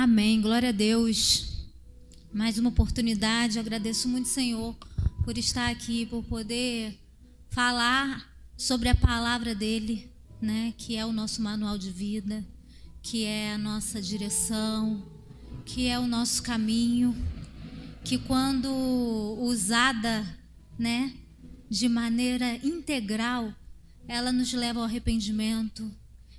Amém, glória a Deus. Mais uma oportunidade, agradeço muito, Senhor, por estar aqui, por poder falar sobre a palavra dEle, né? Que é o nosso manual de vida, que é a nossa direção, que é o nosso caminho, que quando usada, né, de maneira integral, ela nos leva ao arrependimento,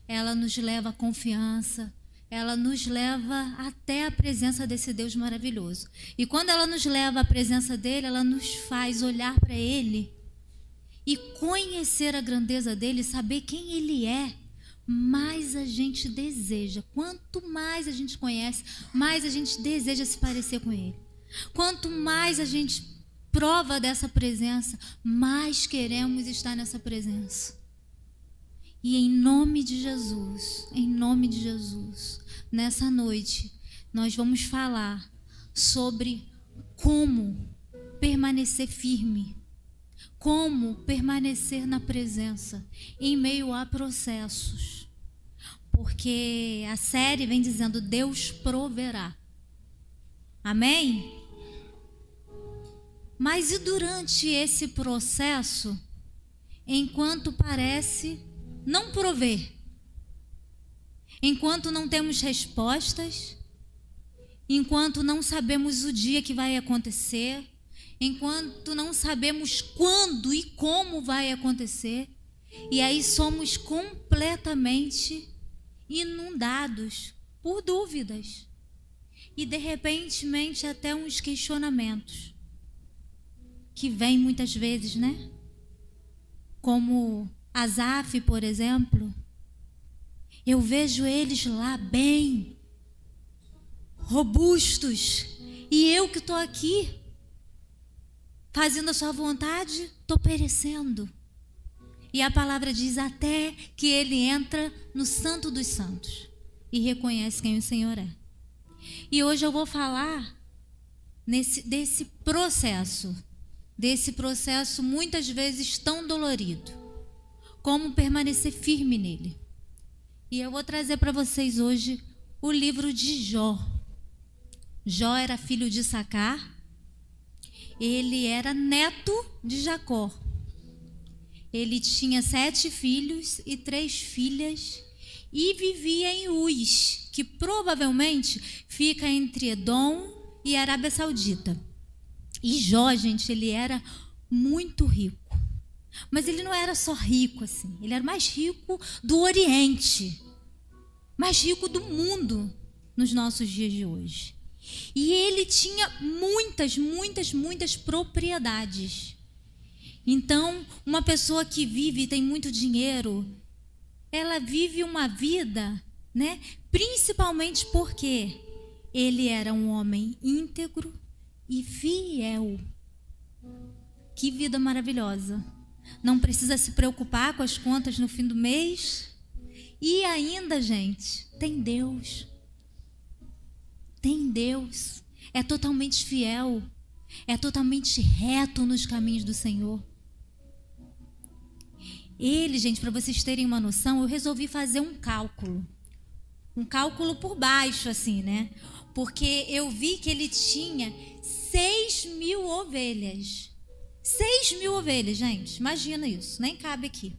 ela nos leva à confiança, ela nos leva até a presença desse Deus maravilhoso. E quando ela nos leva à presença dele, ela nos faz olhar para ele e conhecer a grandeza dele, saber quem ele é. Mais a gente deseja. Quanto mais a gente conhece, mais a gente deseja se parecer com ele. Quanto mais a gente prova dessa presença, mais queremos estar nessa presença. E em nome de Jesus, nessa noite, nós vamos falar sobre como permanecer firme, como permanecer na presença, em meio a processos. Porque a série vem dizendo, Deus proverá. Amém? Mas e durante esse processo, enquanto parece não prover, enquanto não temos respostas, enquanto não sabemos o dia que vai acontecer, enquanto não sabemos quando e como vai acontecer, e aí somos completamente inundados por dúvidas e de repente até uns questionamentos que vêm muitas vezes, né? Como Asaf, por exemplo, eu vejo eles lá bem robustos, e eu que estou aqui fazendo a sua vontade, estou perecendo. E a palavra diz até que ele entra no Santo dos Santos e reconhece quem o Senhor é. E hoje eu vou falar desse processo muitas vezes tão dolorido. Como permanecer firme nele. E eu vou trazer para vocês hoje o livro de Jó. Jó era filho de Sacar. Ele era neto de Jacó. Ele tinha 7 filhos e 3 filhas e vivia em Uz, que provavelmente fica entre Edom e Arábia Saudita. E Jó, gente, ele era muito rico. Mas ele não era só rico assim, ele era mais rico do Oriente, mais rico do mundo nos nossos dias de hoje. E ele tinha muitas propriedades. Então, uma pessoa que vive e tem muito dinheiro, ela vive uma vida, né? Principalmente porque ele era um homem íntegro e fiel. Que vida maravilhosa! Não precisa se preocupar com as contas no fim do mês. E ainda, gente, tem Deus. Tem Deus. É totalmente fiel. É totalmente reto nos caminhos do Senhor. Ele, gente, para vocês terem uma noção, eu resolvi fazer um cálculo. Um cálculo por baixo, assim, né? Porque eu vi que ele tinha 6.000 ovelhas. 6.000 ovelhas, gente, imagina isso, nem cabe aqui.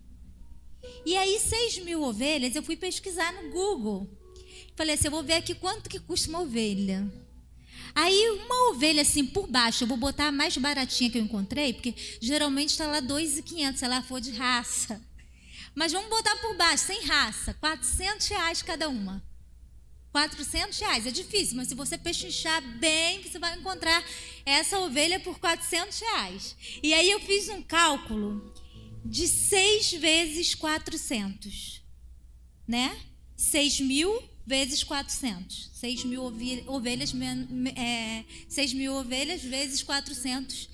E aí 6.000 ovelhas, eu fui pesquisar no Google. Falei assim, eu vou ver aqui quanto que custa uma ovelha. Aí uma ovelha assim por baixo, eu vou botar a mais baratinha que eu encontrei, porque geralmente está lá 2.500 se ela for de raça. Mas vamos botar por baixo, sem raça, R$400 cada uma. R$400, é difícil, mas se você pechinchar bem, você vai encontrar essa ovelha por R$400. E aí eu fiz um cálculo de 6 vezes 400, né? 6.000 vezes 400. 6.000 ovelhas, 6.000 ovelhas vezes 400.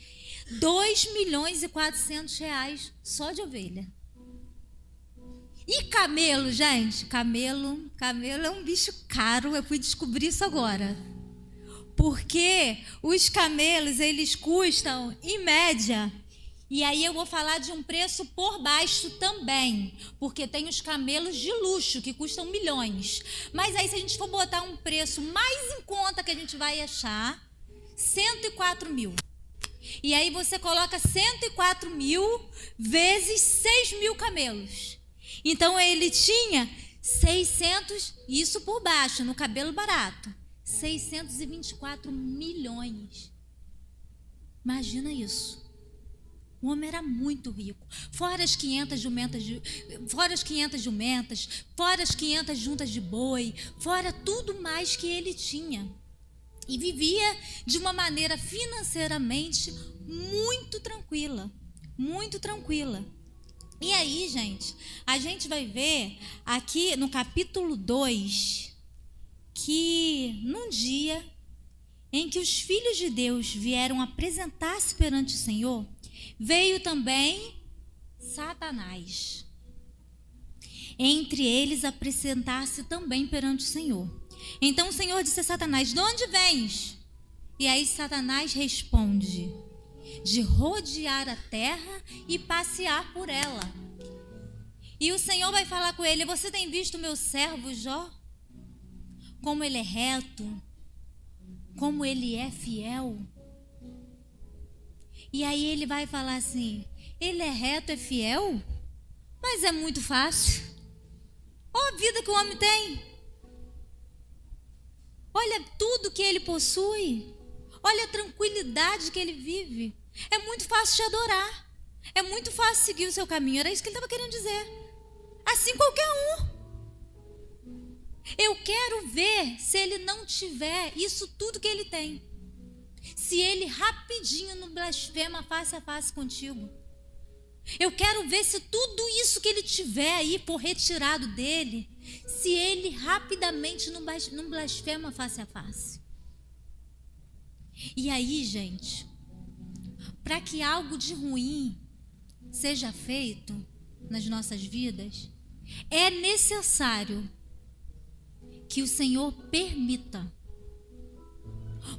R$2.400.000 só de ovelha. E camelo, gente, camelo é um bicho caro, eu fui descobrir isso agora. Porque os camelos, eles custam, em média, E aí eu vou falar de um preço por baixo também, porque tem os camelos de luxo que custam milhões. Mas aí se a gente for botar um preço mais em conta que a gente vai achar, 104 mil. E aí você coloca 104 mil vezes 6 mil camelos. Então ele tinha 600, isso por baixo, no cabelo barato, 624 milhões. Imagina isso. O homem era muito rico. Fora as 500 jumentas, fora as 500 jumentas, fora as 500 juntas de boi, fora tudo mais que ele tinha. E vivia de uma maneira financeiramente muito tranquila, muito tranquila. E aí, gente, a gente vai ver aqui no capítulo 2 que num dia em que os filhos de Deus vieram apresentar-se perante o Senhor, veio também Satanás. Entre eles apresentar-se também perante o Senhor. Então o Senhor disse a Satanás: de onde vens? E aí Satanás responde: de rodear a terra e passear por ela. E o Senhor vai falar com ele: você tem visto meu servo Jó? Como ele é reto, como ele é fiel. E aí ele vai falar assim: ele é reto, é fiel? Mas é muito fácil. Olha a vida que o homem tem. Olha tudo que ele possui. Olha a tranquilidade que ele vive. É muito fácil te adorar. É muito fácil seguir o seu caminho. Era isso que ele estava querendo dizer. Assim qualquer um. Eu quero ver se ele não tiver isso tudo que ele tem. Se ele rapidinho não blasfema face a face contigo. Eu quero ver se tudo isso que ele tiver aí por retirado dele, se ele rapidamente não blasfema face a face. E aí, gente, para que algo de ruim seja feito nas nossas vidas, é necessário que o Senhor permita.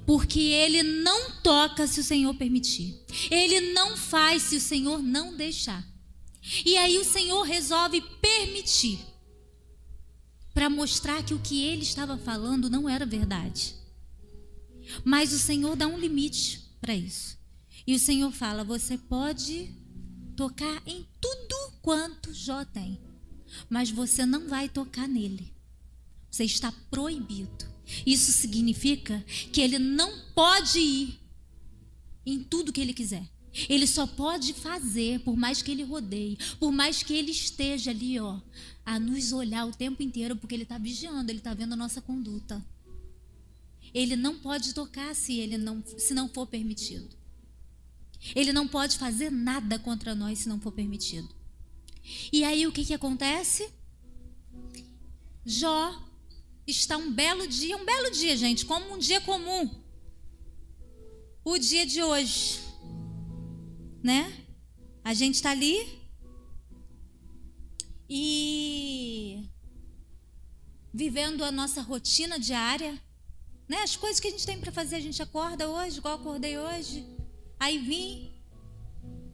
Porque ele não toca se o Senhor permitir. Ele não faz se o Senhor não deixar. E aí o Senhor resolve permitir, para mostrar que o que ele estava falando não era verdade. Mas o Senhor dá um limite para isso. E o Senhor fala: você pode tocar em tudo quanto Jó tem, mas você não vai tocar nele. Você está proibido. Isso significa que ele não pode ir em tudo que ele quiser. Ele só pode fazer, por mais que ele rodeie, por mais que ele esteja ali, ó, a nos olhar o tempo inteiro, porque ele está vigiando, ele está vendo a nossa conduta. Ele não pode tocar se não for permitido. Ele não pode fazer nada contra nós se não for permitido. E aí o que acontece? Jó está um belo dia, gente, como um dia comum. O dia de hoje, né? A gente está ali e vivendo a nossa rotina diária, né? As coisas que a gente tem para fazer, a gente acorda hoje, igual eu acordei hoje, aí vim,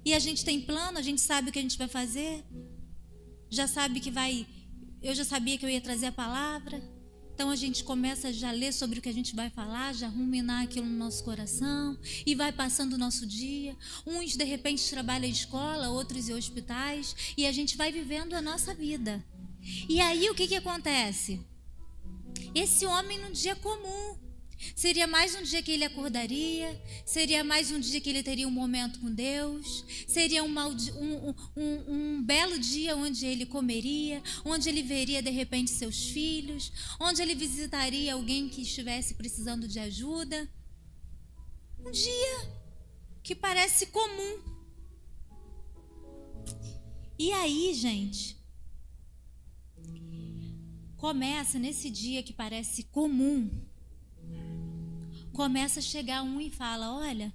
e a gente tem plano, a gente sabe o que a gente vai fazer, já sabe que eu já sabia que eu ia trazer a palavra. Então a gente começa já a ler sobre o que a gente vai falar, já ruminar aquilo no nosso coração, e vai passando o nosso dia. Uns de repente trabalham em escola, outros em hospitais, e a gente vai vivendo a nossa vida. E aí o que acontece? Esse homem num dia comum, seria mais um dia que ele acordaria, seria mais um dia que ele teria um momento com Deus, seria um belo dia onde ele comeria, onde ele veria de repente seus filhos, onde ele visitaria alguém que estivesse precisando de ajuda. Um dia que parece comum. E aí, gente, começa nesse dia que parece comum, começa a chegar um e fala: olha,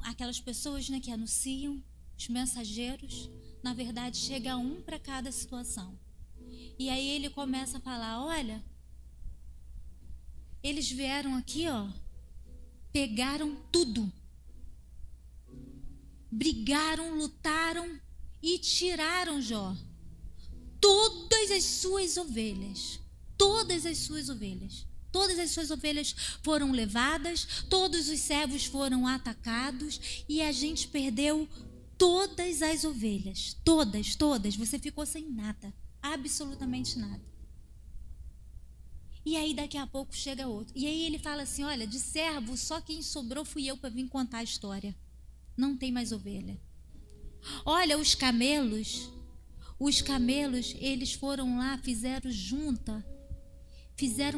aquelas pessoas, né, que anunciam, os mensageiros, na verdade chega um para cada situação. E aí ele começa a falar: olha, eles vieram aqui, ó, pegaram tudo. brigaram, lutaram e tiraram Jó todas as suas ovelhas. Todas as suas ovelhas. Todas as suas ovelhas foram levadas, todos os servos foram atacados e a gente perdeu todas as ovelhas. Todas. Você ficou sem nada. Absolutamente nada. E aí daqui a pouco chega outro. E aí ele fala assim, olha, de servo só quem sobrou fui eu para vir contar a história. Não tem mais ovelha. Olha, os camelos, eles foram lá, fizeram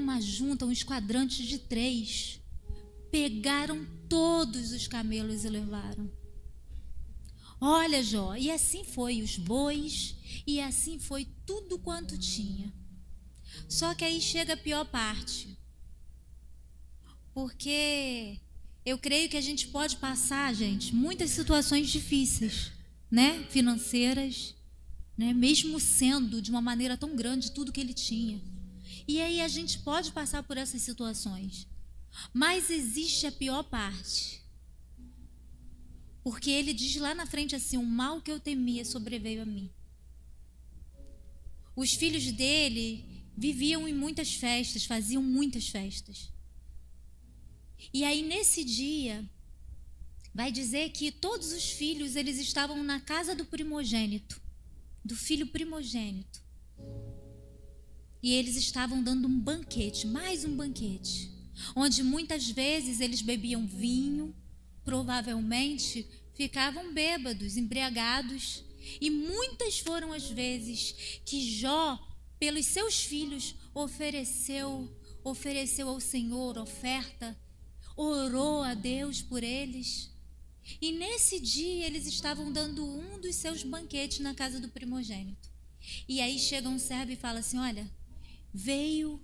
uma junta, um esquadrante de 3. Pegaram todos os camelos e levaram. Olha, Jó, e assim foi os bois, e assim foi tudo quanto tinha. Só que aí chega a pior parte. Porque eu creio que a gente pode passar, gente, muitas situações difíceis, né? Financeiras, né? Mesmo sendo de uma maneira tão grande tudo que ele tinha. E aí a gente pode passar por essas situações. Mas existe a pior parte. Porque ele diz lá na frente assim, o mal que eu temia sobreveio a mim. Os filhos dele viviam em muitas festas, faziam muitas festas. E aí nesse dia, vai dizer que todos os filhos, eles estavam na casa do primogênito, do filho primogênito. E eles estavam dando um banquete, mais um banquete, onde muitas vezes eles bebiam vinho, provavelmente ficavam bêbados, embriagados. E muitas foram as vezes que Jó, pelos seus filhos, ofereceu ao Senhor oferta, orou a Deus por eles. E nesse dia eles estavam dando um dos seus banquetes na casa do primogênito. E aí chega um servo e fala assim, olha, veio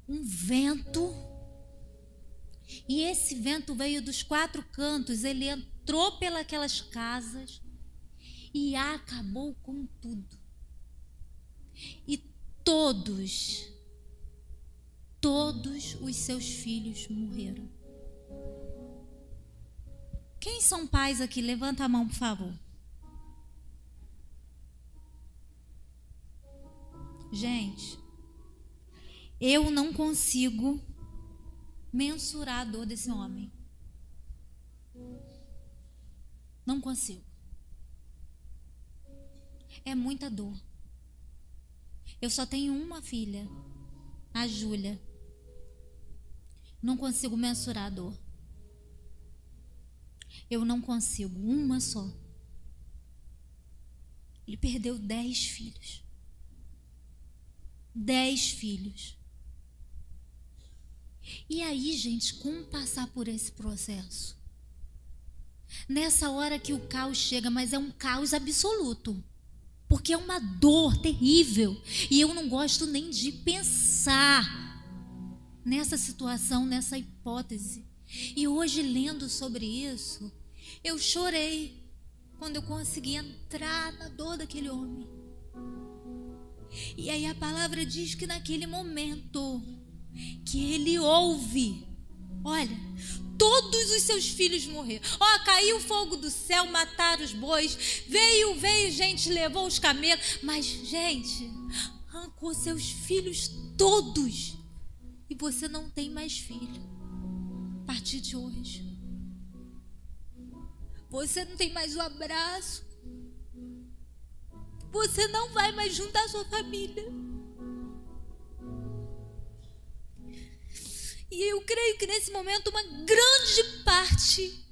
um vento, e esse vento veio dos 4 cantos, ele entrou pelas casas e acabou com tudo. E todos os seus filhos morreram. Quem são pais aqui? Levanta a mão, por favor. Gente, eu não consigo mensurar a dor desse homem. Não consigo. É muita dor. Eu só tenho uma filha, a Júlia. Não consigo mensurar a dor. Eu não consigo, uma só. Ele perdeu 10 filhos. 10 filhos. E aí, gente, como passar por esse processo? Nessa hora que o caos chega, mas é um caos absoluto. Porque é uma dor terrível. E eu não gosto nem de pensar nessa situação, nessa hipótese. E hoje, lendo sobre isso, eu chorei quando eu consegui entrar na dor daquele homem. E aí a palavra diz que naquele momento que ele ouve, olha, todos os seus filhos morreram. Caiu fogo do céu, mataram os bois, veio gente, levou os camelos, mas gente, arrancou seus filhos todos, e você não tem mais filho. A partir de hoje, você não tem mais o abraço, você não vai mais juntar a sua família. E eu creio que nesse momento uma grande parte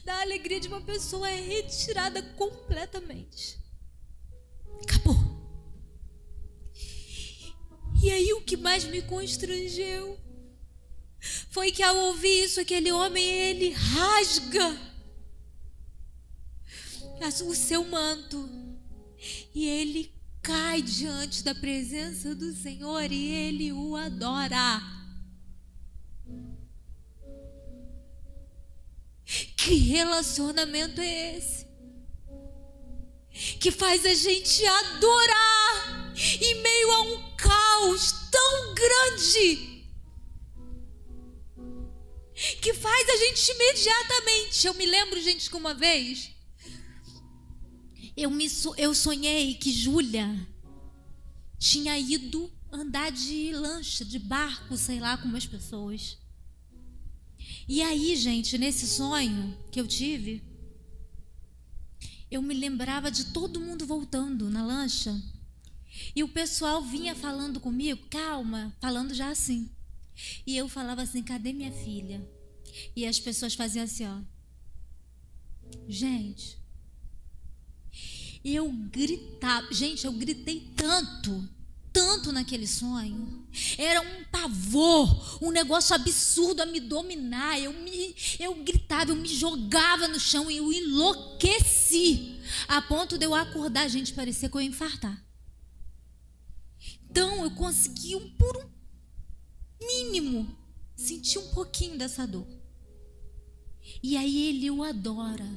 da alegria de uma pessoa é retirada completamente. Acabou. E aí o que mais me constrangeu foi que ao ouvir isso, aquele homem, ele rasga o seu manto e ele cai diante da presença do Senhor e ele o adora. Que relacionamento é esse? Que faz a gente adorar em meio a um caos tão grande. que faz a gente imediatamente. Eu me lembro, gente, que uma vez eu sonhei que Júlia tinha ido andar de lancha, de barco, sei lá, com umas pessoas. E aí, gente, nesse sonho que eu tive, eu me lembrava de todo mundo voltando na lancha. E o pessoal vinha falando comigo, calma, falando já assim. E eu falava assim, cadê minha filha? E as pessoas faziam assim, ó. Gente, eu gritava. Gente, eu gritei tanto naquele sonho. Era um pavor, um negócio absurdo a me dominar. Eu gritava, eu me jogava no chão e eu enlouqueci. A ponto de eu acordar, gente, parecia que eu ia infartar. Então eu consegui, por um mínimo, sentir um pouquinho dessa dor. E aí ele o adora.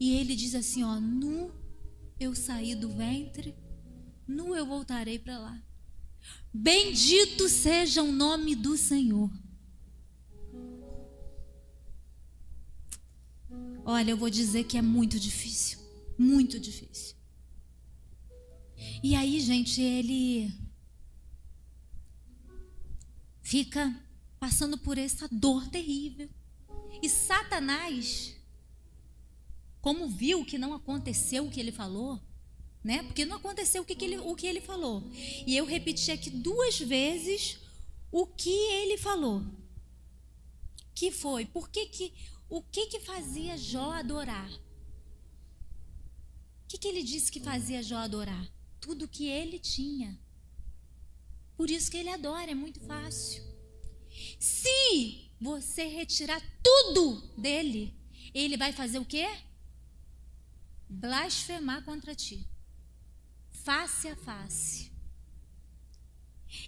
E ele diz assim, ó, nu eu saí do ventre, nu eu voltarei para lá. Bendito seja o nome do Senhor. Olha, eu vou dizer que é muito difícil. Muito difícil. E aí, gente, ele fica passando por essa dor terrível. E Satanás, como viu que não aconteceu o que ele falou, né? Porque não aconteceu o que ele falou. E eu repeti aqui 2 vezes o que ele falou. Que foi, o que fazia Jó adorar? O que ele disse que fazia Jó adorar? Tudo que ele tinha. Por isso que ele adora, é muito fácil. Se você retirar tudo dele, ele vai fazer o quê? Blasfemar contra ti. Face a face.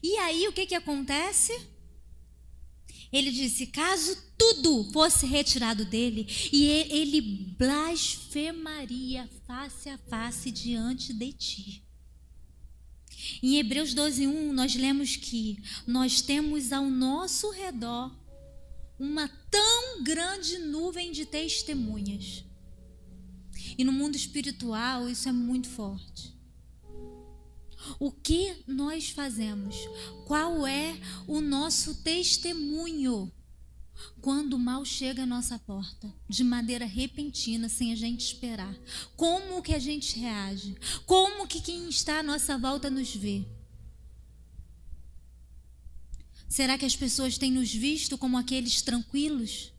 E aí o que acontece? Ele disse, caso tudo fosse retirado dele, e ele blasfemaria face a face diante de ti. Em Hebreus 12:1 nós lemos que nós temos ao nosso redor uma tão grande nuvem de testemunhas. E no mundo espiritual isso é muito forte. O que nós fazemos? Qual é o nosso testemunho quando o mal chega à nossa porta, de maneira repentina, sem a gente esperar? Como que a gente reage? Como que quem está à nossa volta nos vê? Será que as pessoas têm nos visto como aqueles tranquilos?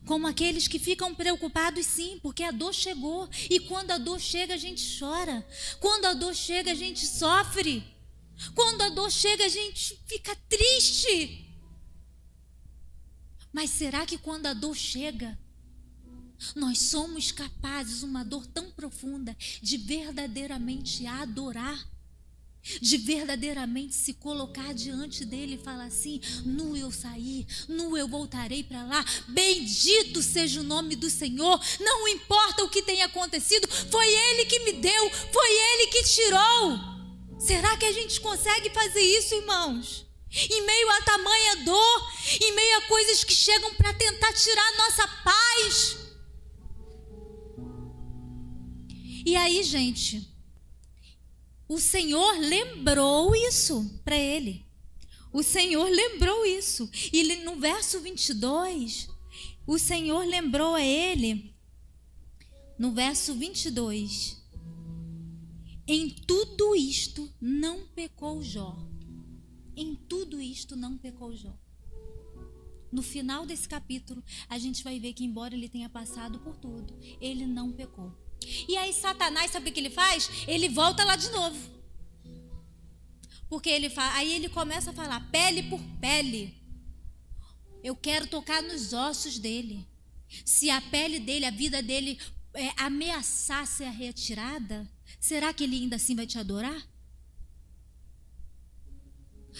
Como aqueles que ficam preocupados, sim, porque a dor chegou. E quando a dor chega, a gente chora. Quando a dor chega, a gente sofre. Quando a dor chega, a gente fica triste. Mas será que quando a dor chega, nós somos capazes, uma dor tão profunda, de verdadeiramente adorar? De verdadeiramente se colocar diante dele e falar assim, nu eu saí, nu eu voltarei para lá, bendito seja o nome do Senhor, não importa o que tenha acontecido, foi ele que me deu, foi ele que tirou. Será que a gente consegue fazer isso, irmãos? Em meio a tamanha dor, em meio a coisas que chegam para tentar tirar nossa paz. E aí, gente, o Senhor lembrou isso para ele. O Senhor lembrou isso. E no verso 22, o Senhor lembrou a ele, no verso 22, em tudo isto não pecou Jó. Em tudo isto não pecou Jó. No final desse capítulo, a gente vai ver que, embora ele tenha passado por tudo, ele não pecou. E aí Satanás, sabe o que ele faz? Ele volta lá de novo. Porque aí ele começa a falar, pele por pele. Eu quero tocar nos ossos dele. Se a pele dele, a vida dele ameaçar ser retirada, será que ele ainda assim vai te adorar?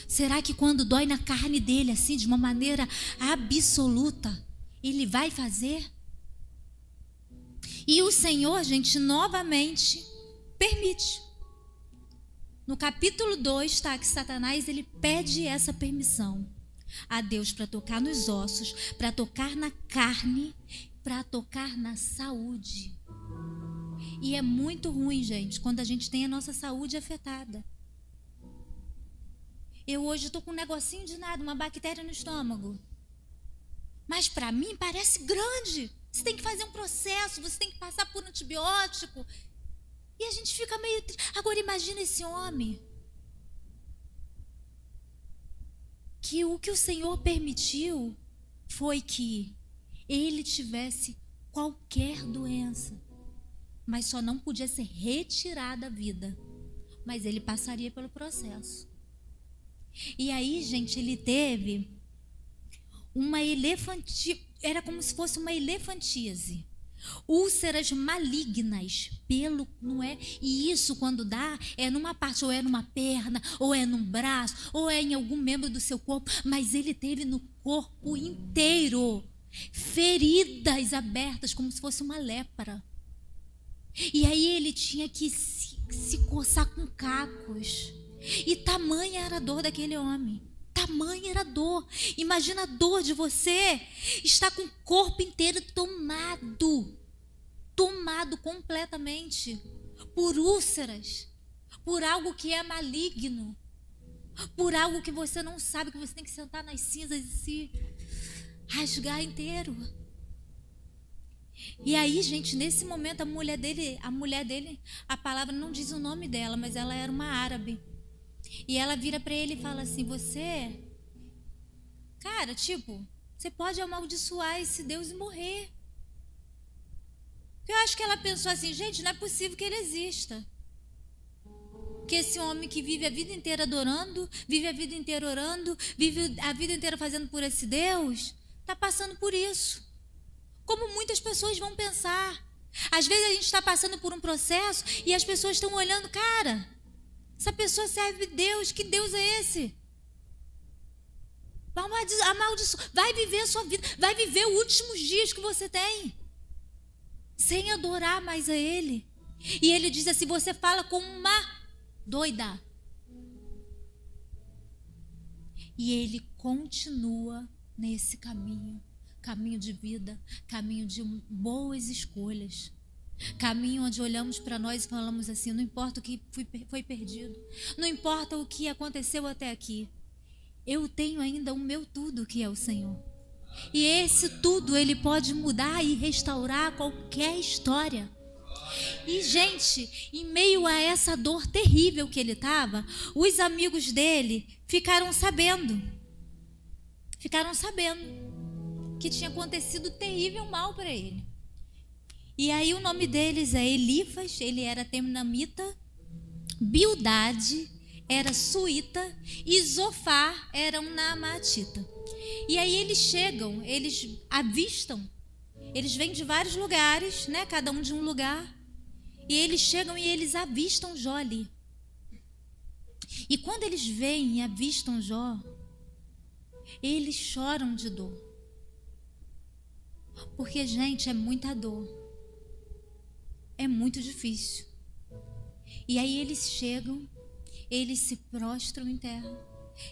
Será que quando dói na carne dele, assim, de uma maneira absoluta, ele vai fazer? E o Senhor, gente, novamente permite. No capítulo 2 está que Satanás, ele pede essa permissão. a Deus para tocar nos ossos, para tocar na carne, para tocar na saúde. E é muito ruim, gente, quando a gente tem a nossa saúde afetada. Eu hoje estou com um negocinho de nada, uma bactéria no estômago. Mas para mim parece grande. Você tem que fazer um processo, você tem que passar por um antibiótico. E a gente fica meio... Agora imagina esse homem. Que o que o Senhor permitiu foi que ele tivesse qualquer doença. Mas só não podia ser retirada a vida. Mas ele passaria pelo processo. E aí, gente, ele teve uma era como se fosse uma elefantíase. Úlceras malignas não é? E isso quando dá é numa parte, ou é numa perna, ou é num braço, ou é em algum membro do seu corpo, mas ele teve no corpo inteiro feridas abertas como se fosse uma lepra. E aí ele tinha que se coçar com cacos. E tamanha era a dor daquele homem. Tamanha era a dor. Imagina a dor de você estar com o corpo inteiro tomado completamente por úlceras, por algo que é maligno, por algo que você não sabe, que você tem que sentar nas cinzas e se rasgar inteiro. E aí, gente, nesse momento a mulher dele, a palavra não diz o nome dela, mas ela era uma árabe. E ela vira para ele e fala assim: você, cara, você pode amaldiçoar esse Deus e morrer. Eu acho que ela pensou assim: gente, não é possível que ele exista. Que esse homem que vive a vida inteira adorando, vive a vida inteira orando, vive a vida inteira fazendo por esse Deus, está passando por isso. Como muitas pessoas vão pensar. Às vezes a gente está passando por um processo e as pessoas estão olhando: cara, essa pessoa serve Deus, que Deus é esse? Vai viver a sua vida, vai viver os últimos dias que você tem, sem adorar mais a Ele. E ele diz assim: você fala como uma doida. E ele continua nesse caminho de vida, caminho de boas escolhas. Caminho onde olhamos para nós e falamos assim: não importa o que foi perdido, não importa o que aconteceu até aqui, eu tenho ainda o meu tudo, que é o Senhor. E esse tudo ele pode mudar e restaurar qualquer história. E, gente, em meio a essa dor terrível que ele estava, os amigos dele ficaram sabendo que tinha acontecido terrível mal para ele. E aí o nome deles é Elifas, ele era temanita, Bildade era suíta e Zofar era um naamatita. E aí eles chegam, eles avistam, eles vêm de vários lugares, né? Cada um de um lugar. E eles chegam e eles avistam Jó ali. E quando eles vêm e avistam Jó, eles choram de dor. Porque, gente, é muita dor. É muito difícil. E aí eles chegam, eles se prostram em terra,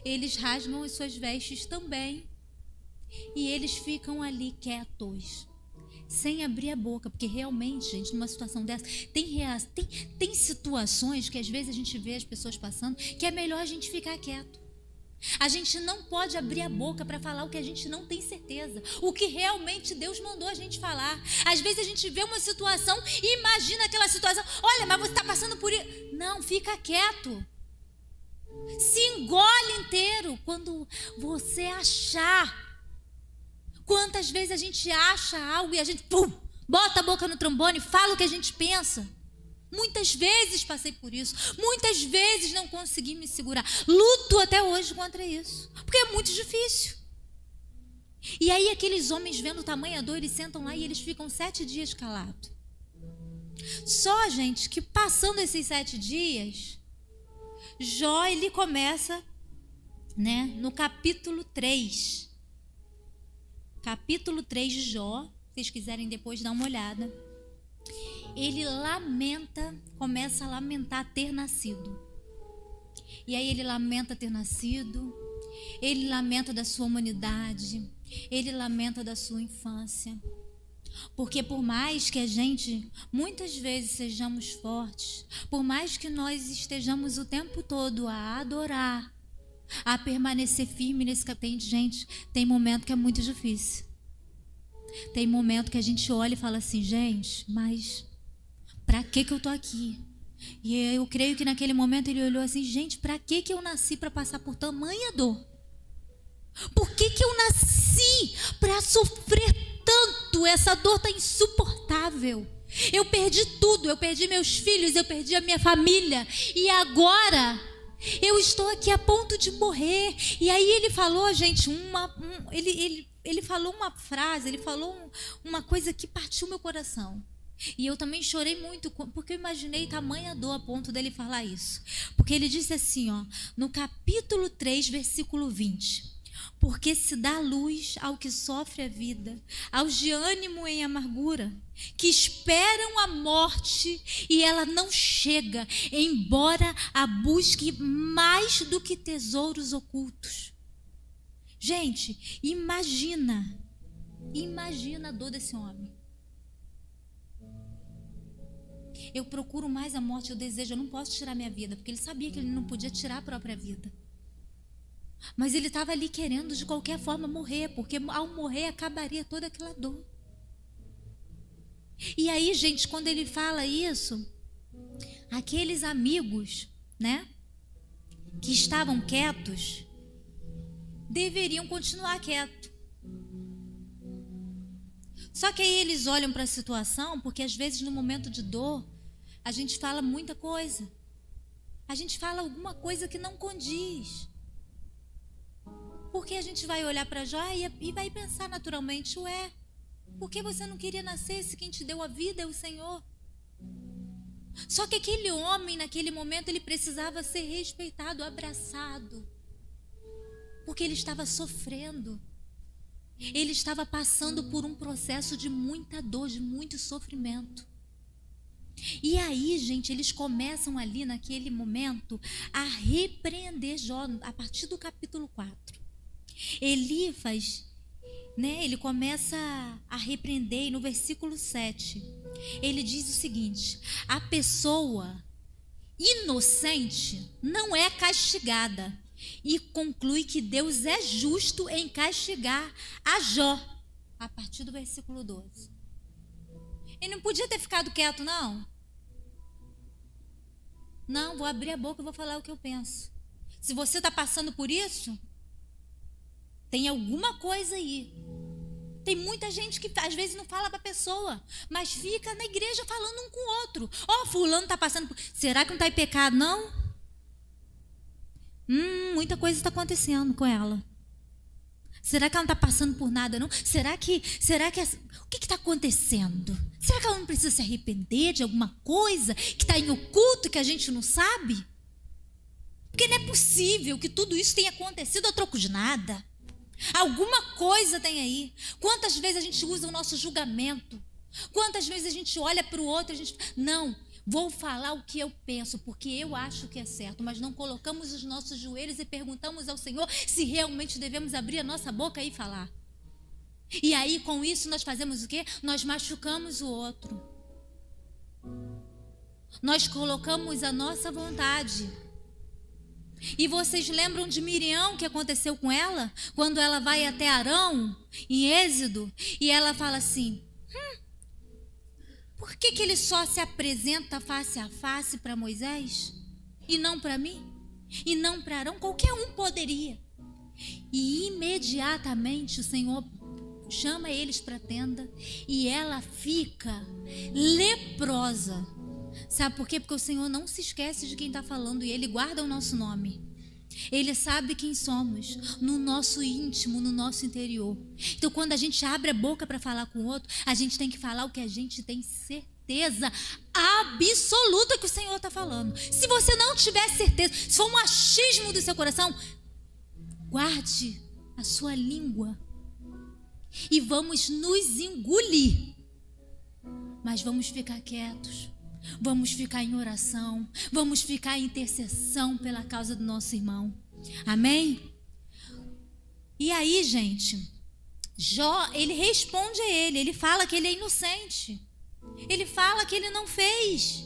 eles rasgam as suas vestes também, e eles ficam ali quietos, sem abrir a boca, porque realmente, gente, numa situação dessa, tem situações que às vezes a gente vê as pessoas passando, que é melhor a gente ficar quieto. A gente não pode abrir a boca para falar o que a gente não tem certeza, o que realmente Deus mandou a gente falar. Às vezes a gente vê uma situação e imagina aquela situação: olha, mas você está passando por isso. Não, fica quieto. Se engole inteiro quando você achar. Quantas vezes a gente acha algo e a gente bota a boca no trombone e fala o que a gente pensa. Muitas vezes passei por isso, muitas vezes não consegui me segurar, luto até hoje contra isso, porque é muito difícil. E aí aqueles homens, vendo tamanha dor, eles sentam lá e eles ficam 7 dias calados. Só, gente, que passando esses 7 dias, Jó, ele começa, né, no capítulo 3. Capítulo 3 de Jó, se vocês quiserem depois dar uma olhada. Ele começa a lamentar ter nascido. E aí ele lamenta ter nascido, Ele lamenta da sua humanidade. Ele lamenta da sua infância. Porque por mais que a gente muitas vezes sejamos fortes, por mais que nós estejamos o tempo todo a adorar, a permanecer firme nesse caminho, gente, tem momento que é muito difícil. Tem momento que a gente olha e fala assim, gente, mas pra que eu tô aqui? E eu creio que naquele momento ele olhou assim, gente, pra que eu nasci pra passar por tamanha dor? Por que eu nasci pra sofrer tanto? Essa dor tá insuportável. Eu perdi tudo, eu perdi meus filhos, eu perdi a minha família. E agora eu estou aqui a ponto de morrer. E aí ele falou, gente, ele falou uma frase, ele falou uma coisa que partiu meu coração. E eu também chorei muito, porque eu imaginei tamanha dor a ponto dele falar isso. Porque ele disse assim, ó, no capítulo 3, versículo 20. Porque se dá luz ao que sofre a vida, aos de ânimo em amargura, que esperam a morte e ela não chega, embora a busque mais do que tesouros ocultos. Gente, imagina a dor desse homem. Eu procuro mais a morte, eu desejo, eu não posso tirar minha vida, porque ele sabia que ele não podia tirar a própria vida. Mas ele estava ali querendo de qualquer forma morrer, porque ao morrer acabaria toda aquela dor. E aí, gente, quando ele fala isso, aqueles amigos, né, que estavam quietos, deveriam continuar quietos. Só que aí eles olham para a situação, porque às vezes no momento de dor, a gente fala muita coisa. A gente fala alguma coisa que não condiz. Porque a gente vai olhar para Jó e vai pensar naturalmente, ué, por que você não queria nascer se quem te deu a vida é o Senhor? Só que aquele homem, naquele momento, ele precisava ser respeitado, abraçado. Porque ele estava sofrendo. Ele estava passando por um processo de muita dor, de muito sofrimento. E aí, gente, eles começam ali naquele momento a repreender Jó, a partir do capítulo 4. Elifas, né, ele começa a repreender e no versículo 7, ele diz o seguinte: a pessoa inocente não é castigada, e conclui que Deus é justo em castigar a Jó, a partir do versículo 12. Ele não podia ter ficado quieto, não. Não, vou abrir a boca e vou falar o que eu penso. Se você está passando por isso, tem alguma coisa aí. Tem muita gente que às vezes não fala para a pessoa, mas fica na igreja falando um com o outro. Ó, fulano está passando por... Será que não está em pecado, não? Muita coisa está acontecendo com ela. Será que ela não está passando por nada, não? Será que o que está acontecendo? Será que ela não precisa se arrepender de alguma coisa que está em oculto que a gente não sabe? Porque não é possível que tudo isso tenha acontecido a troco de nada. Alguma coisa tem aí. Quantas vezes a gente usa o nosso julgamento? Quantas vezes a gente olha para o outro e a gente... Não, vou falar o que eu penso, porque eu acho que é certo, mas não colocamos os nossos joelhos e perguntamos ao Senhor se realmente devemos abrir a nossa boca e falar. E aí, com isso, nós fazemos o quê? Nós machucamos o outro. Nós colocamos a nossa vontade. E vocês lembram de Miriam, o que aconteceu com ela? Quando ela vai até Arão, em Êxodo, e ela fala assim, por que ele só se apresenta face a face para Moisés? E não para mim? E não para Arão? Qualquer um poderia. E imediatamente o Senhor chama eles para a tenda e ela fica leprosa. Sabe por quê? Porque o Senhor não se esquece de quem está falando e Ele guarda o nosso nome. Ele sabe quem somos, no nosso íntimo, no nosso interior. Então, quando a gente abre a boca para falar com o outro, a gente tem que falar o que a gente tem certeza absoluta que o Senhor está falando. Se você não tiver certeza, se for um achismo do seu coração, guarde a sua língua e vamos nos engolir. Mas vamos ficar quietos. Vamos ficar em oração, vamos ficar em intercessão pela causa do nosso irmão. Amém? E aí, gente, Jó, ele responde a ele fala que ele é inocente. Ele fala que ele não fez.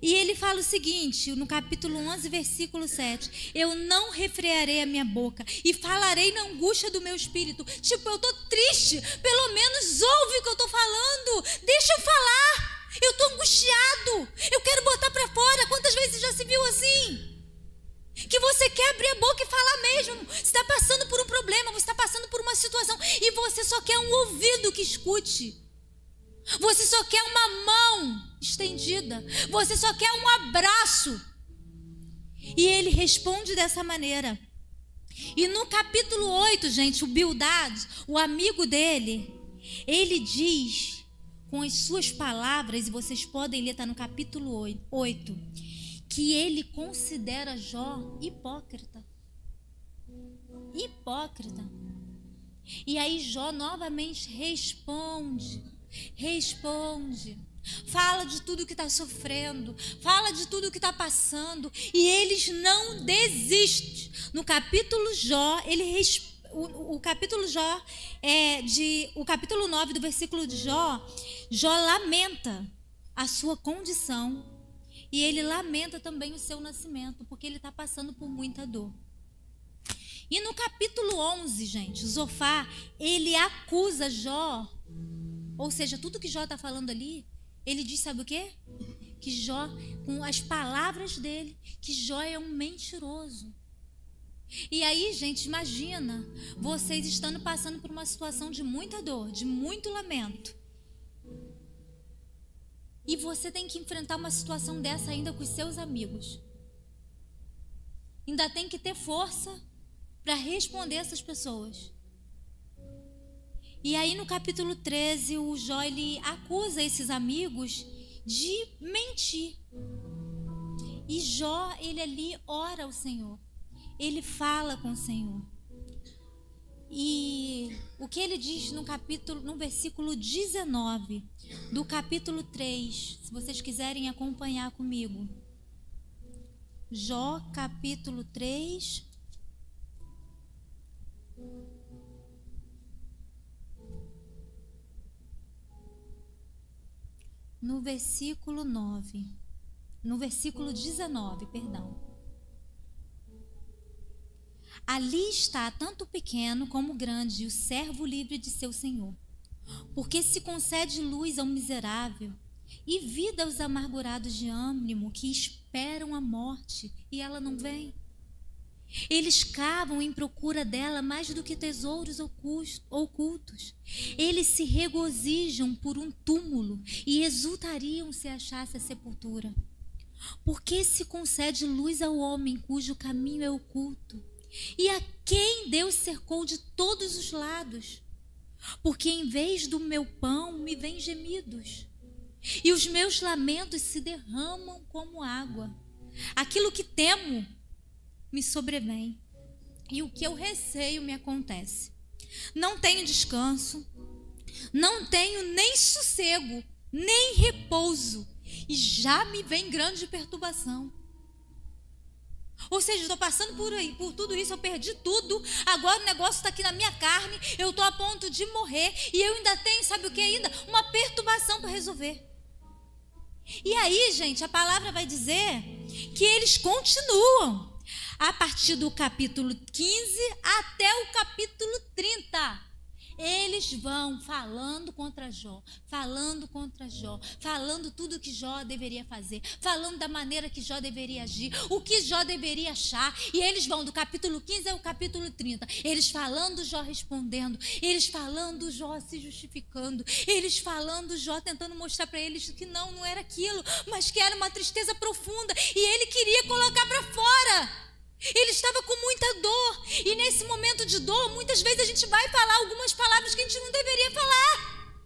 E ele fala o seguinte, no capítulo 11, versículo 7. Eu não refrearei a minha boca e falarei na angústia do meu espírito. Tipo, eu tô triste, pelo menos ouve o que eu tô falando. Deixa eu falar. Eu tô angustiado. Eu quero botar pra fora. Quantas vezes já se viu assim? Que você quer abrir a boca e falar mesmo. Você está passando por um problema, você está passando por uma situação e você só quer um ouvido que escute. Você só quer uma mão estendida. Você só quer um abraço. E ele responde dessa maneira. E no capítulo 8, gente, o Bildad, o amigo dele, ele diz com as suas palavras, e vocês podem ler, está no capítulo 8, que ele considera Jó hipócrita. Hipócrita. E aí Jó novamente responde. Fala de tudo que está sofrendo, fala de tudo que está passando, e eles não desistem. No capítulo Jó, o capítulo Jó o capítulo 9 do versículo de Jó, Jó lamenta a sua condição e ele lamenta também o seu nascimento, porque ele está passando por muita dor. E no capítulo 11, gente, Zofar, ele acusa Jó. Ou seja, tudo que Jó está falando ali, ele diz, sabe o quê? Que Jó, com as palavras dele, que Jó é um mentiroso. E aí, gente, imagina vocês estando passando por uma situação de muita dor, de muito lamento. E você tem que enfrentar uma situação dessa ainda com os seus amigos. Ainda tem que ter força para responder essas pessoas. E aí no capítulo 13, o Jó, ele acusa esses amigos de mentir. E Jó, ele ali ora ao Senhor. Ele fala com o Senhor. E o que ele diz no versículo 19 do capítulo 3, se vocês quiserem acompanhar comigo. Jó, capítulo 3. No versículo 19, perdão. Ali está tanto o pequeno como o grande, o servo livre de seu senhor. Porque se concede luz ao miserável e vida aos amargurados de ânimo que esperam a morte e ela não vem. Eles cavam em procura dela mais do que tesouros ocultos. Eles se regozijam por um túmulo e exultariam se achasse a sepultura. Porque se concede luz ao homem cujo caminho é oculto, e a quem Deus cercou de todos os lados. Porque em vez do meu pão me vêm gemidos, e os meus lamentos se derramam como água. Aquilo que temo me sobrevém, e o que eu receio me acontece. Não tenho descanso, não tenho nem sossego, nem repouso, e já me vem grande perturbação. Ou seja, estou passando por tudo isso, eu perdi tudo, agora o negócio está aqui na minha carne, eu estou a ponto de morrer, e eu ainda tenho, sabe o que ainda? Uma perturbação para resolver. E aí, gente, a palavra vai dizer que eles continuam, a partir do capítulo 15 até o capítulo 30. Eles vão falando contra Jó, falando tudo que Jó deveria fazer, falando da maneira que Jó deveria agir, o que Jó deveria achar. E eles vão do capítulo 15 ao capítulo 30. Eles falando, Jó respondendo, eles falando, Jó se justificando, eles falando, Jó tentando mostrar para eles que não era aquilo, mas que era uma tristeza profunda e ele queria colocar para fora. Ele estava com muita dor, e nesse momento de dor, muitas vezes a gente vai falar algumas palavras que a gente não deveria falar,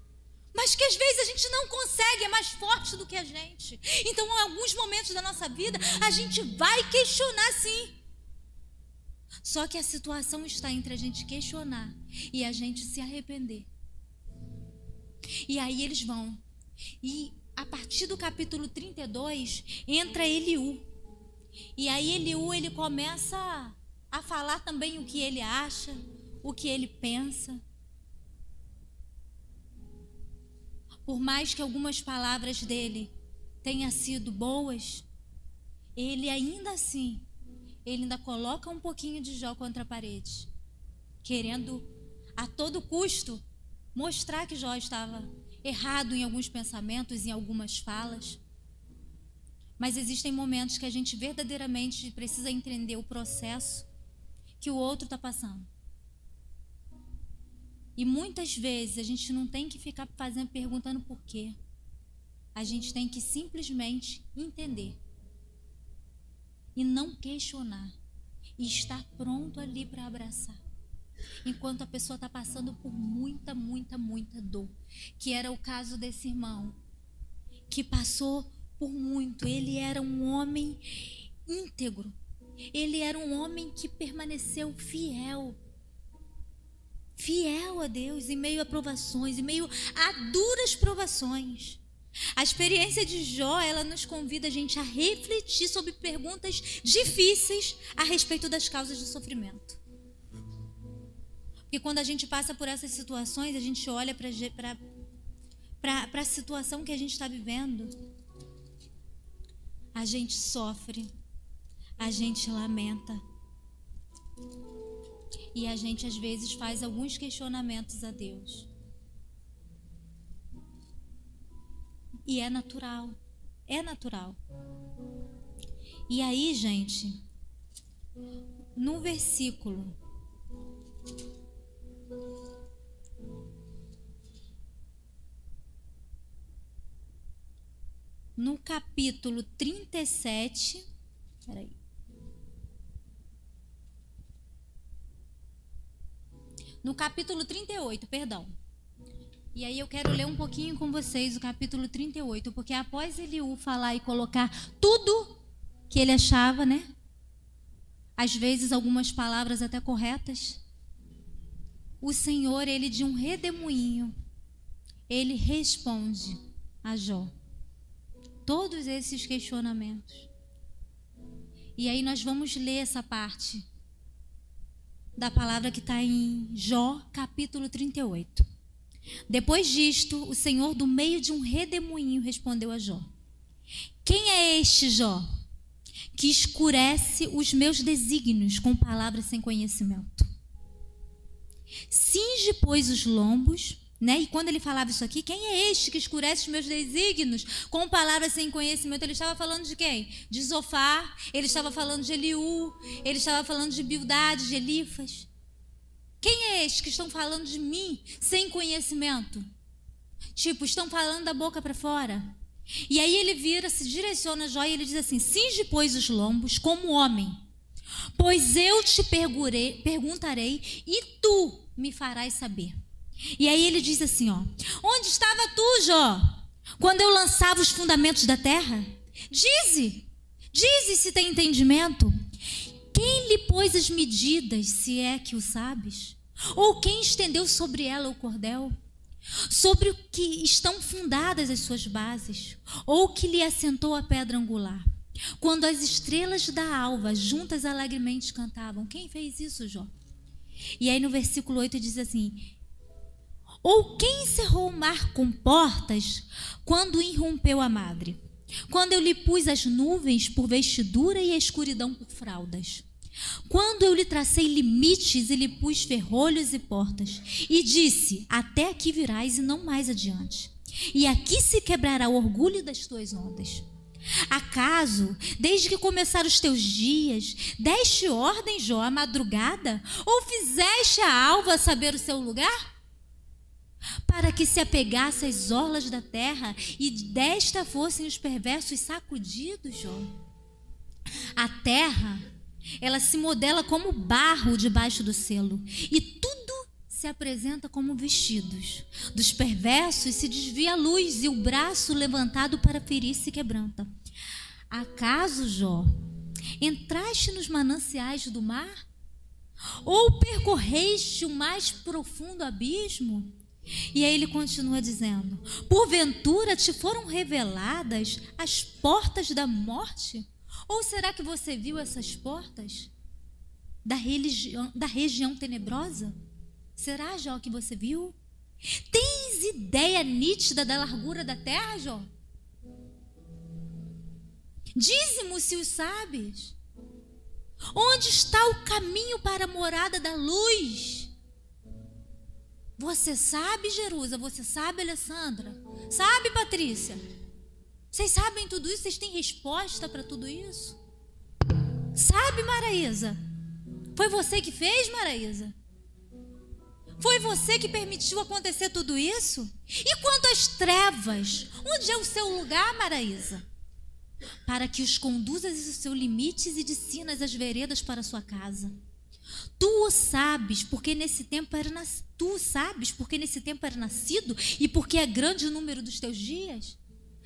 mas que às vezes a gente não consegue, é mais forte do que a gente. Então, em alguns momentos da nossa vida, a gente vai questionar sim. Só que a situação está entre a gente questionar e a gente se arrepender. E aí eles vão. E a partir do capítulo 32, entra Eliú. E aí Eliú, ele começa a falar também o que ele acha, o que ele pensa. Por mais que algumas palavras dele tenham sido boas, ele ainda assim, ele ainda coloca um pouquinho de Jó contra a parede, querendo a todo custo mostrar que Jó estava errado em alguns pensamentos, em algumas falas. Mas existem momentos que a gente verdadeiramente precisa entender o processo que o outro está passando. E muitas vezes a gente não tem que ficar perguntando por quê. A gente tem que simplesmente entender. E não questionar. E estar pronto ali para abraçar. Enquanto a pessoa está passando por muita dor. Que era o caso desse irmão. Que passou por muito. Ele era um homem íntegro. Ele era um homem que permaneceu fiel a Deus em meio a provações, em meio a duras provações. A experiência de Jó, ela nos convida a gente a refletir sobre perguntas difíceis a respeito das causas do sofrimento. Porque quando a gente passa por essas situações, a gente olha para a situação que a gente está vivendo, a gente sofre, a gente lamenta. E a gente às vezes faz alguns questionamentos a Deus. E é natural. É natural. E aí, gente, no versículo no capítulo 37, peraí. No capítulo 38, perdão. E aí eu quero ler um pouquinho com vocês o capítulo 38, porque após Eliú falar e colocar tudo que ele achava, né? Às vezes algumas palavras até corretas. O Senhor, ele de um redemoinho, ele responde a Jó todos esses questionamentos. E aí nós vamos ler essa parte da palavra que está em Jó, capítulo 38. Depois disto, o Senhor, do meio de um redemoinho, respondeu a Jó: quem é este, Jó, que escurece os meus desígnios com palavras sem conhecimento? Cinge, pois, os lombos, né? E quando ele falava isso aqui, quem é este que escurece os meus desígnios com palavras sem conhecimento? Ele estava falando de quem? De Zofar, ele estava falando de Eliú, ele estava falando de Bildade, de Elifas. Quem é este que estão falando de mim sem conhecimento? Tipo, estão falando da boca para fora. E aí ele vira, se direciona a Jó e ele diz assim: cinge, pois, os lombos como homem, pois eu te perguntarei e tu me farás saber. E aí ele diz assim, ó: onde estava tu, Jó, quando eu lançava os fundamentos da terra? Dize se tem entendimento. Quem lhe pôs as medidas, se é que o sabes? Ou quem estendeu sobre ela o cordel? Sobre o que estão fundadas as suas bases? Ou que lhe assentou a pedra angular? Quando as estrelas da alva juntas alegremente cantavam. Quem fez isso, Jó? E aí no versículo 8 diz assim: ou quem encerrou o mar com portas quando irrompeu a madre? Quando eu lhe pus as nuvens por vestidura e a escuridão por fraldas? Quando eu lhe tracei limites e lhe pus ferrolhos e portas, e disse: até aqui virás e não mais adiante, e aqui se quebrará o orgulho das tuas ondas. Acaso, desde que começaram os teus dias, deste ordem, Jó, à madrugada? Ou fizeste a alva saber o seu lugar? Para que se apegasse às orlas da terra e desta fossem os perversos sacudidos, Jó. A terra, ela se modela como barro debaixo do selo, e tudo se apresenta como vestidos. Dos perversos se desvia a luz, e o braço levantado para ferir se quebranta. Acaso, Jó, entraste nos mananciais do mar? Ou percorreste o mais profundo abismo? E aí ele continua dizendo: porventura te foram reveladas as portas da morte? Ou será que você viu essas portas da região tenebrosa? Será, Jó, que você viu? Tens ideia nítida da largura da terra, Jó? Dize-mo se o sabes. Onde está o caminho para a morada da luz? Você sabe, Jerusa? Você sabe, Alessandra? Sabe, Patrícia? Vocês sabem tudo isso? Vocês têm resposta para tudo isso? Sabe, Maraísa? Foi você que fez, Maraísa? Foi você que permitiu acontecer tudo isso? E quanto às trevas? Onde é o seu lugar, Maraísa? Para que os conduzas os seus limites e descinas as veredas para a sua casa. Tu o sabes, porque nesse tempo era nascido e porque é grande o número dos teus dias.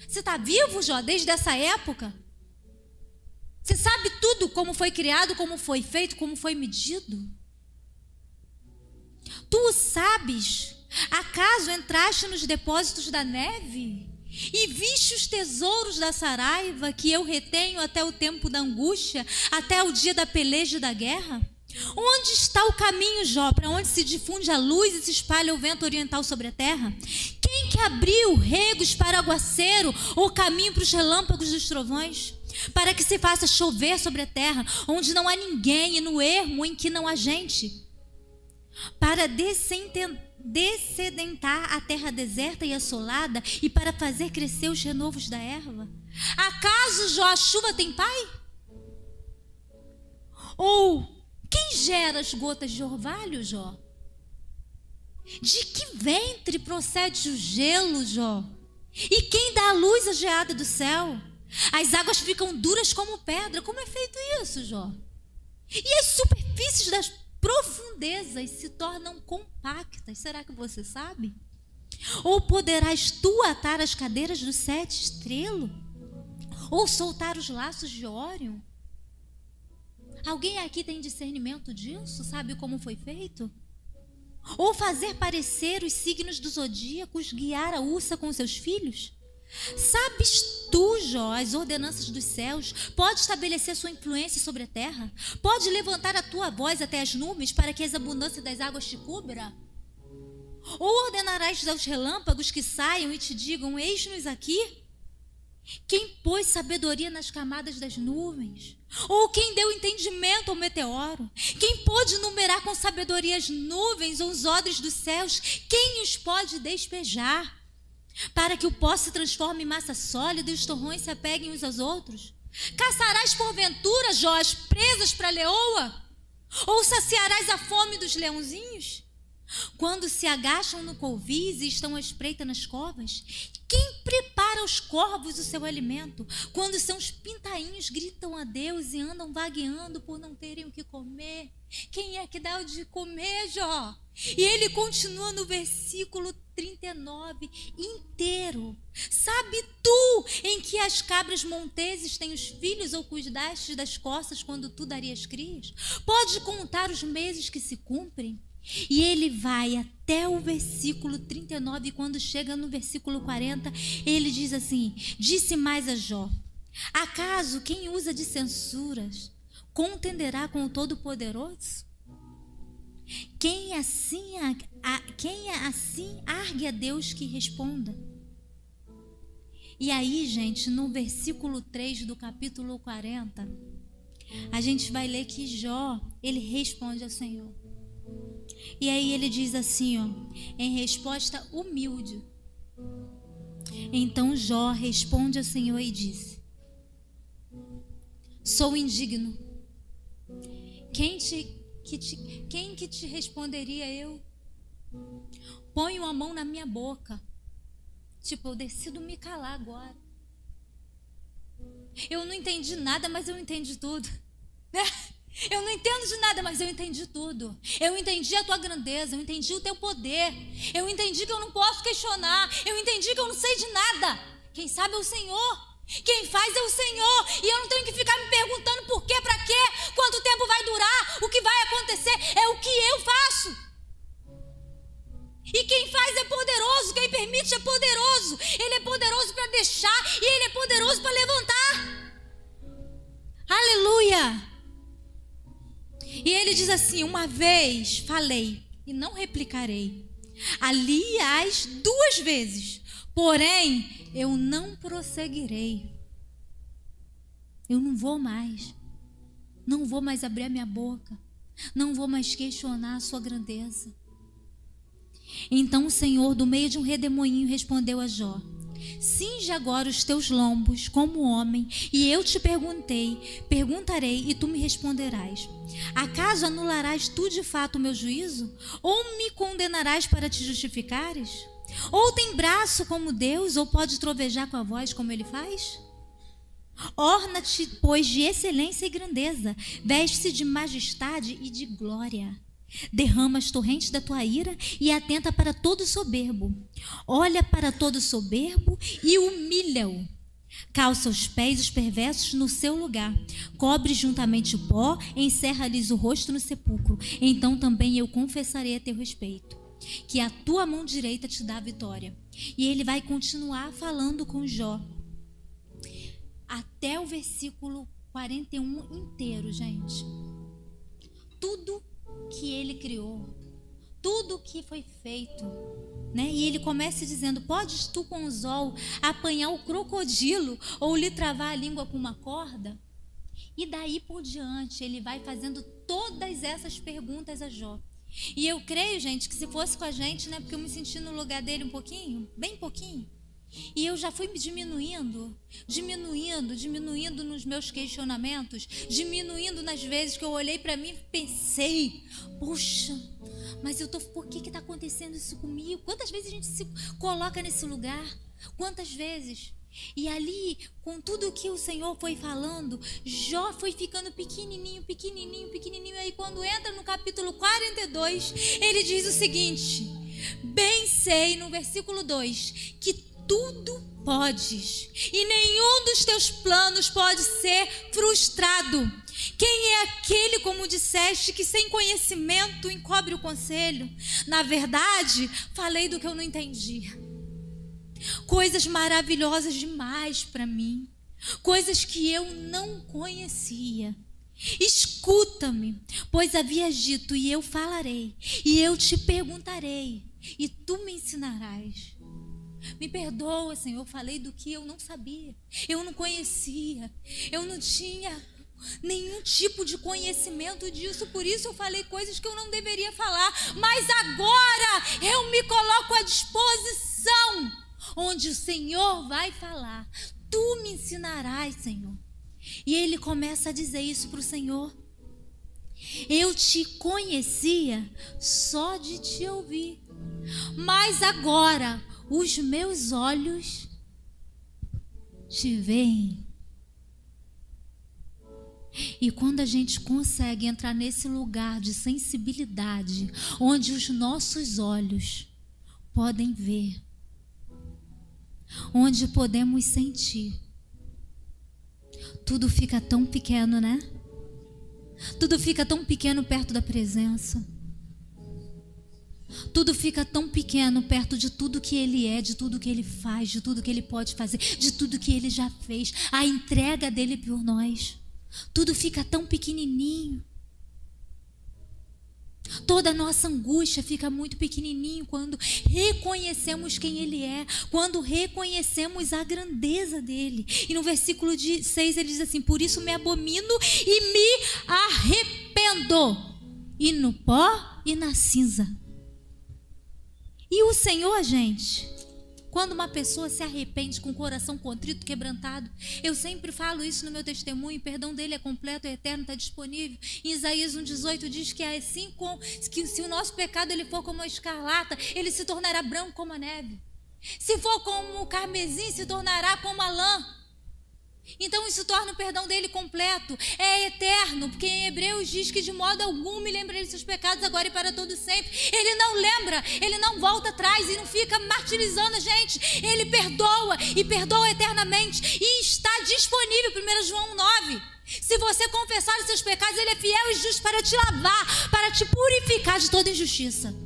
Você está vivo, Jó, desde essa época? Você sabe tudo, como foi criado, como foi feito, como foi medido? Tu o sabes? Acaso entraste nos depósitos da neve e viste os tesouros da saraiva que eu retenho até o tempo da angústia, até o dia da peleja e da guerra? Onde está o caminho, Jó, para onde se difunde a luz e se espalha o vento oriental sobre a terra? Quem que abriu regos para aguaceiro ou caminho para os relâmpagos dos trovões? Para que se faça chover sobre a terra, onde não há ninguém, e no ermo em que não há gente? Para dessedentar a terra deserta e assolada, e para fazer crescer os renovos da erva? Acaso, Jó, a chuva tem pai? Ou quem gera as gotas de orvalho, Jó? De que ventre procede o gelo, Jó? E quem dá a luz à geada do céu? As águas ficam duras como pedra. Como é feito isso, Jó? E as superfícies das profundezas se tornam compactas. Será que você sabe? Ou poderás tu atar as cadeiras dos 7 estrelos? Ou soltar os laços de Órion? Alguém aqui tem discernimento disso? Sabe como foi feito? Ou fazer parecer os signos dos zodíacos, guiar a ursa com seus filhos? Sabes tu, Jó, as ordenanças dos céus? Pode estabelecer sua influência sobre a terra? Pode levantar a tua voz até as nuvens para que as abundâncias das águas te cubra? Ou ordenarás aos relâmpagos que saiam e te digam, eis-nos aqui? Quem pôs sabedoria nas camadas das nuvens? Ou quem deu entendimento ao meteoro? Quem pôde numerar com sabedoria as nuvens ou os odres dos céus? Quem os pode despejar? Para que o pó se transforme em massa sólida e os torrões se apeguem uns aos outros? Caçarás porventura, Jó, as presas para a leoa? Ou saciarás a fome dos leãozinhos? Quando se agacham no couvis e estão à espreita nas covas, quem prepara aos corvos o seu alimento? Quando seus pintainhos gritam a Deus e andam vagueando por não terem o que comer, quem é que dá o de comer, Jó? E ele continua no versículo 39 inteiro. Sabe tu em que as cabras monteses têm os filhos, ou cuidaste das costas quando tu darias crias? Pode contar os meses que se cumprem? E ele vai até o versículo 39, e quando chega no versículo 40, ele diz assim: disse mais a Jó: acaso quem usa de censuras contenderá com o Todo-Poderoso? Quem assim argue a Deus que responda? E aí, gente, no versículo 3 do capítulo 40, a gente vai ler que Jó, ele responde ao Senhor. E aí ele diz assim, ó, em resposta humilde. Então Jó responde ao Senhor e disse: sou indigno. Quem que te responderia eu? Ponho a mão na minha boca. Tipo, eu decido me calar agora. Eu não entendi nada, mas eu entendi tudo. Eu não entendo de nada, mas eu entendi tudo. Eu entendi a tua grandeza, eu entendi o teu poder. Eu entendi que eu não posso questionar. Eu entendi que eu não sei de nada. Quem sabe é o Senhor. Quem faz é o Senhor. E eu não tenho que ficar me perguntando por quê, pra quê, quanto tempo vai durar, o que vai acontecer. É o que eu faço. E quem faz é poderoso, quem permite é poderoso. Ele é poderoso para deixar e ele é poderoso para levantar. Aleluia. E ele diz assim: uma vez falei e não replicarei. Aliás, 2 vezes. Porém, eu não prosseguirei. Eu não vou mais. Não vou mais abrir a minha boca. Não vou mais questionar a sua grandeza. Então o Senhor, do meio de um redemoinho, respondeu a Jó: cinge agora os teus lombos como homem, e eu te perguntarei, e tu me responderás. Acaso anularás tu de fato o meu juízo? Ou me condenarás para te justificares? Ou tem braço como Deus, ou pode trovejar com a voz como ele faz? Orna-te, pois, de excelência e grandeza, veste-se de majestade e de glória. Derrama as torrentes da tua ira e atenta para todo soberbo. Olha para todo soberbo e humilha-o. Calça os pés os perversos no seu lugar. Cobre juntamente o pó, encerra-lhes o rosto no sepulcro. Então também eu confessarei a teu respeito, que a tua mão direita te dá a vitória. E ele vai continuar falando com Jó até o versículo 41 inteiro, gente. Tudo que ele criou, tudo que foi feito, né? E ele começa dizendo: podes tu com o anzol apanhar o crocodilo ou lhe travar a língua com uma corda? E daí por diante ele vai fazendo todas essas perguntas a Jó. E eu creio, gente, que se fosse com a gente, né? Porque eu me senti no lugar dele um pouquinho, bem pouquinho. E eu já fui me diminuindo nos meus questionamentos, diminuindo nas vezes que eu olhei para mim e pensei: puxa, mas por que está acontecendo isso comigo? Quantas vezes a gente se coloca nesse lugar? Quantas vezes? E ali, com tudo que o Senhor foi falando, Jó foi ficando pequenininho. Aí quando entra no capítulo 42, ele diz o seguinte: bem sei, no versículo 2, que tudo podes, e nenhum dos teus planos pode ser frustrado. Quem é aquele, como disseste, que sem conhecimento encobre o conselho? Na verdade, falei do que eu não entendi. Coisas maravilhosas demais para mim, coisas que eu não conhecia. Escuta-me, pois havias dito, e eu falarei, e eu te perguntarei, e tu me ensinarás. Me perdoa, Senhor, eu falei do que eu não sabia, eu não conhecia, eu não tinha nenhum tipo de conhecimento disso, por isso eu falei coisas que eu não deveria falar, mas agora eu me coloco à disposição, onde o Senhor vai falar, tu me ensinarás, Senhor. E ele começa a dizer isso para o Senhor: eu te conhecia só de te ouvir, mas agora os meus olhos te veem. E quando a gente consegue entrar nesse lugar de sensibilidade, onde os nossos olhos podem ver, onde podemos sentir, tudo fica tão pequeno, né? Tudo fica tão pequeno perto da presença. Tudo fica tão pequeno perto de tudo que Ele é, de tudo que Ele faz, de tudo que Ele pode fazer, de tudo que Ele já fez, a entrega dEle por nós. Tudo fica tão pequenininho. Toda a nossa angústia fica muito pequenininho quando reconhecemos quem Ele é, quando reconhecemos a grandeza dEle. E no versículo 6 ele diz assim: por isso me abomino e me arrependo, e no pó e na cinza. E o Senhor, gente, quando uma pessoa se arrepende com o coração contrito, quebrantado, eu sempre falo isso no meu testemunho, o perdão dele é completo, é eterno, está disponível. Em Isaías 1,18 diz que é assim que se o nosso pecado ele for como a escarlata, ele se tornará branco como a neve. Se for como o carmesim, se tornará como a lã. Então isso torna o perdão dele completo, é eterno, porque em Hebreus diz que de modo algum me lembrei de seus pecados agora e para todo sempre. Ele não lembra, ele não volta atrás e não fica martirizando a gente. Ele perdoa e perdoa eternamente e está disponível, 1 João 9. Se você confessar os seus pecados, ele é fiel e justo para te lavar, para te purificar de toda injustiça.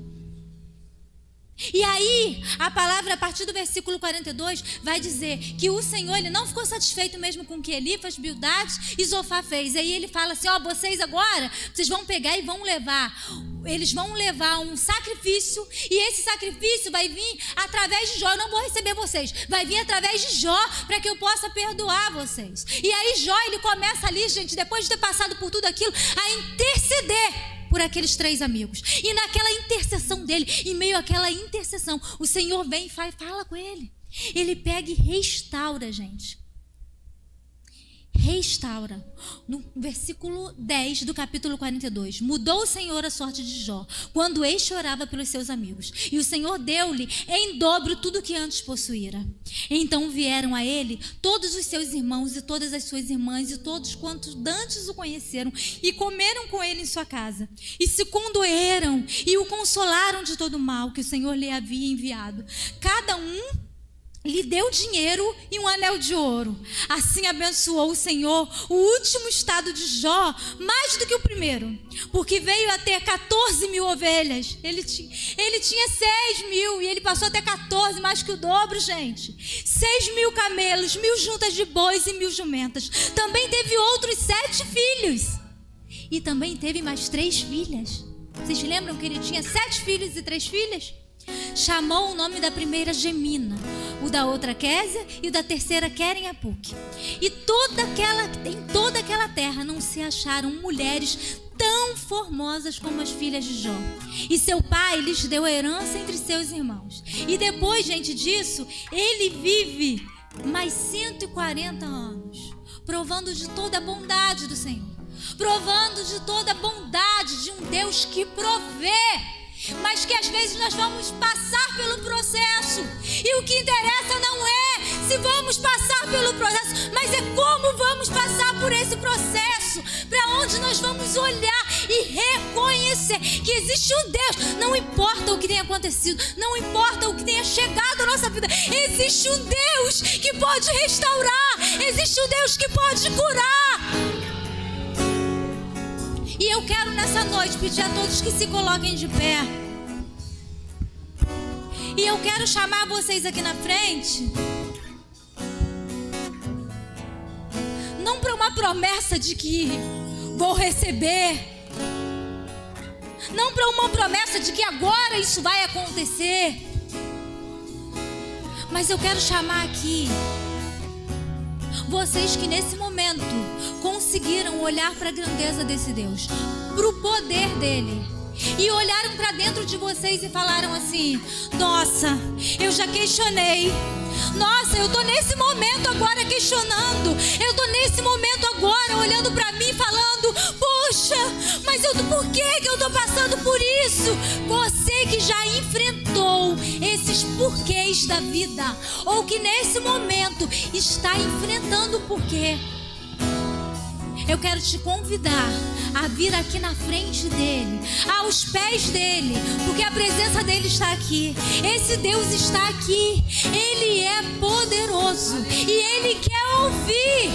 E aí, a palavra, a partir do versículo 42, vai dizer que o Senhor, ele não ficou satisfeito mesmo com o que Elifas, Bildade e Zofar fez. Aí ele fala assim, vocês agora, vocês vão pegar e vão levar. Eles vão levar um sacrifício, e esse sacrifício vai vir através de Jó. Eu não vou receber vocês, vai vir através de Jó, para que eu possa perdoar vocês. E aí Jó, ele começa ali, gente, depois de ter passado por tudo aquilo, a interceder por aqueles 3 amigos. E naquela intercessão dele, em meio àquela intercessão, o Senhor vem e fala com ele. Ele pega e restaura, gente. Restaura. No versículo 10 do capítulo 42. Mudou o Senhor a sorte de Jó, quando este orava pelos seus amigos. E o Senhor deu-lhe em dobro tudo o que antes possuíra. Então vieram a ele todos os seus irmãos e todas as suas irmãs e todos quantos dantes o conheceram e comeram com ele em sua casa. E se condoeram e o consolaram de todo o mal que o Senhor lhe havia enviado. Cada um lhe deu dinheiro e um anel de ouro. Assim abençoou o Senhor o último estado de Jó mais do que o primeiro, porque veio a ter 14.000 ovelhas. Ele tinha 6.000 e ele passou até 14, mais que o dobro, gente. 6.000 camelos, 1.000 juntas de bois e 1.000 jumentas. Também teve outros 7 filhos e também teve mais 3 filhas. Vocês lembram que ele tinha 7 filhos e 3 filhas? Chamou o nome da primeira Gemina, o da outra Késia e o da terceira Queren-Apuque. E em toda aquela terra não se acharam mulheres tão formosas como as filhas de Jó. E seu pai lhes deu herança entre seus irmãos. E depois, gente, disso, ele vive mais 140 anos, provando de toda a bondade do Senhor, provando de toda a bondade de um Deus que provê. Mas que às vezes nós vamos passar pelo processo, e o que interessa não é se vamos passar pelo processo, mas é como vamos passar por esse processo, para onde nós vamos olhar e reconhecer que existe um Deus. Não importa o que tenha acontecido, não importa o que tenha chegado à nossa vida, existe um Deus que pode restaurar, existe um Deus que pode curar. E eu quero nessa noite pedir a todos que se coloquem de pé. E eu quero chamar vocês aqui na frente, não para uma promessa de que vou receber, não para uma promessa de que agora isso vai acontecer, mas eu quero chamar aqui vocês que nesse momento conseguiram olhar para a grandeza desse Deus, para o poder dele, e olharam para dentro de vocês e falaram assim: nossa, eu já questionei, nossa, eu estou nesse momento agora questionando, eu estou nesse momento agora olhando para mim falando: poxa, mas por que eu estou passando por isso? Você que já enfrentou esses porquês da vida, ou que nesse momento está enfrentando o porquê, eu quero te convidar a vir aqui na frente dele, aos pés dele, porque a presença dele está aqui. Esse Deus está aqui, ele é poderoso e ele quer ouvir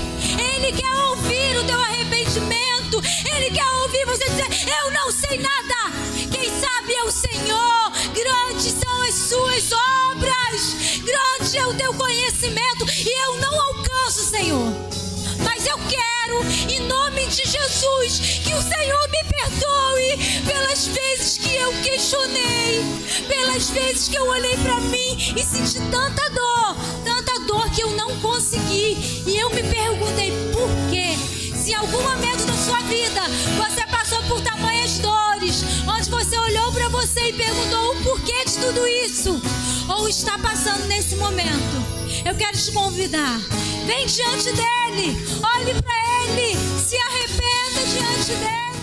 o teu arrependimento, ele quer ouvir você dizer: eu não sei nada, quem sabe é o Senhor, grandes são as suas obras, grande é o teu conhecimento, e eu não alcanço, Senhor. Mas eu quero, em nome de Jesus, que o Senhor me perdoe pelas vezes que eu questionei, pelas vezes que eu olhei para mim e senti tanta dor que eu não consegui. E eu me perguntei por quê. Se em algum momento da sua vida você passou por tamanhas dores, onde você olhou para você e perguntou o porquê de tudo isso, ou está passando nesse momento, eu quero te convidar. Vem diante dele, olhe para ele, se arrependa diante dele.